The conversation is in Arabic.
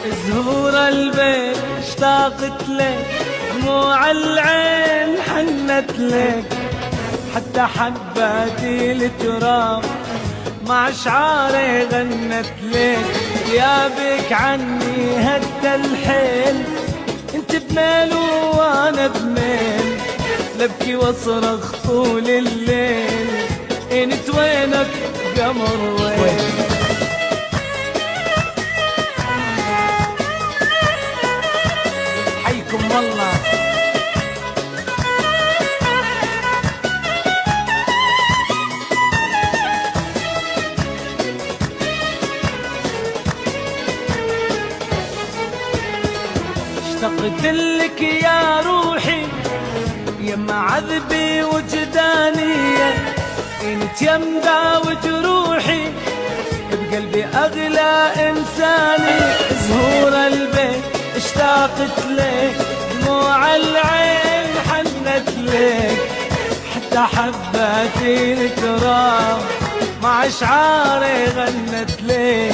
زهور البيت اشتاقت لك، دموع العين حنت لك، حتى حباتي التراب مع شعاري غنت لك. يا بك عني هد الحيل، انت بميل وانا بميل، لبكي واصرخ طول الليل، انت وينك قمر وين؟ حيكم والله. اشتقت لك يا روحي يما عذبي وجداني، انت يمدى وجروحي بقلبي اغلى انساني. زهور البيت اشتاقت لك، دموع العين حنت لك، حتى حباتي الكرام مع شعاري غنت لك.